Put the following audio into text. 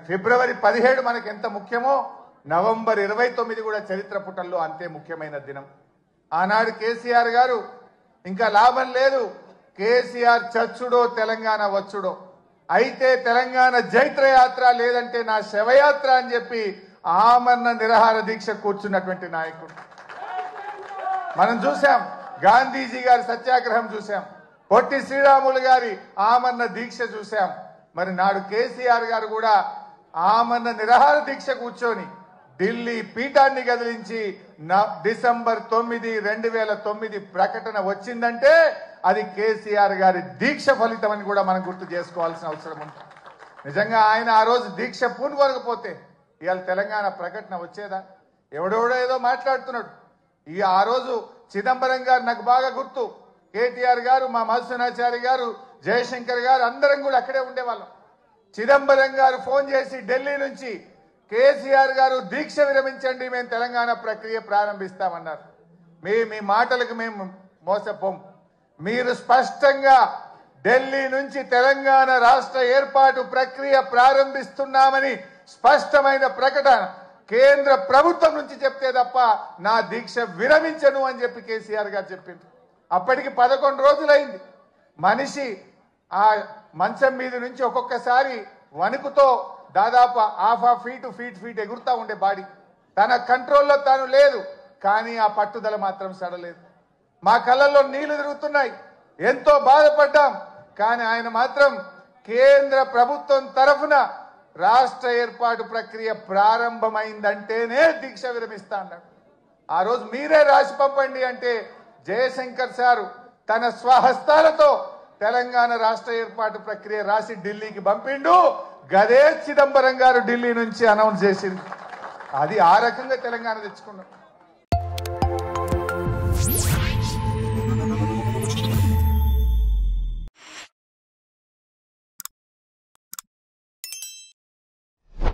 ఫిబ్రవరి 17 మనకు ఎంత ముఖ్యమో నవంబర్ 29 కూడా చరిత్ర పుటల్లో అంతే ముఖ్యమైన దినం. ఆనాడు కేసీఆర్ గారు ఇంకా లాభం లేదు, కేసీఆర్ చచ్చుడో తెలంగాణ వచ్చుడో, అయితే తెలంగాణ జైత్రయాత్ర లేదంటే నా శవయాత్ర అని చెప్పి ఆమరణ నిరాహార దీక్ష కూర్చున్నటువంటి నాయకుడు మనం చూసాం. గాంధీజీ గారి సత్యాగ్రహం చూసాం, పొట్టి శ్రీరాములు గారి ఆమరణ దీక్ష చూసాం. మరి నాడు కేసీఆర్ గారు కూడా ఆమరణ నిరాహార దీక్ష కూర్చొని ఢిల్లీ పీఠాన్ని కదిలించి డిసెంబర్ 9, 2009 ప్రకటన వచ్చిందంటే అది కేసీఆర్ గారి దీక్ష ఫలితం అని కూడా మనం గుర్తు చేసుకోవాల్సిన అవసరం ఉంది. నిజంగా ఆయన ఆ రోజు దీక్ష పూనుకోకపోతే ఇవాళ తెలంగాణ ప్రకటన వచ్చేదా? ఎవడెవడో ఏదో మాట్లాడుతున్నాడు. ఆ రోజు చిదంబరం గారు నాకు బాగా గుర్తు, కేటీఆర్ గారు, మా మధుసూనాచారి గారు, జయశంకర్ గారు అందరం కూడా అక్కడే ఉండేవాళ్ళం. చిదంబరం గారు ఫోన్ చేసి ఢిల్లీ నుంచి కేసీఆర్ గారు దీక్ష విరమించండి, మేము తెలంగాణ ప్రక్రియ ప్రారంభిస్తామన్నారు. మీ మాటలకు మేము మోసపోం. మీరు స్పష్టంగా ఢిల్లీ నుంచి తెలంగాణ రాష్ట్ర ఏర్పాటు ప్రక్రియ ప్రారంభిస్తున్నామని స్పష్టమైన ప్రకటన కేంద్ర ప్రభుత్వం నుంచి చెప్తే తప్ప నా దీక్ష విరమించను అని చెప్పి కేసీఆర్ గారు చెప్పింది. అప్పటికి 11 రోజులైంది. మనిషి ఆ మంచం మీద నుంచి ఒక్కొక్కసారి వణుకుతో దాదాపు హాఫ్ ఫీట్ ఎగురుతా ఉండే బాడీ, తన కంట్రోల్లో తాను లేదు. కానీ ఆ పట్టుదల మాత్రం సడలేదు. మా కళ్ళల్లో నీళ్లు తిరుగుతున్నాయి, ఎంతో బాధపడ్డాం. కానీ ఆయన మాత్రం కేంద్ర ప్రభుత్వం తరఫున రాష్ట్ర ఏర్పాటు ప్రక్రియ ప్రారంభమైందంటేనే దీక్ష విరమిస్తా అన్నాడు. ఆ రోజు మీరే రాసి పంపండి అంటే జయశంకర్ సారు తన స్వహస్తాలతో తెలంగాణ రాష్ట్ర ఏర్పాటు ప్రక్రియ రాసి ఢిల్లీకి పంపిండు. గదే చిదంబరం గారు ఢిల్లీ నుంచి అనౌన్స్ చేసింది. అది ఆ రకంగా తెలంగాణ తెచ్చుకున్నాం.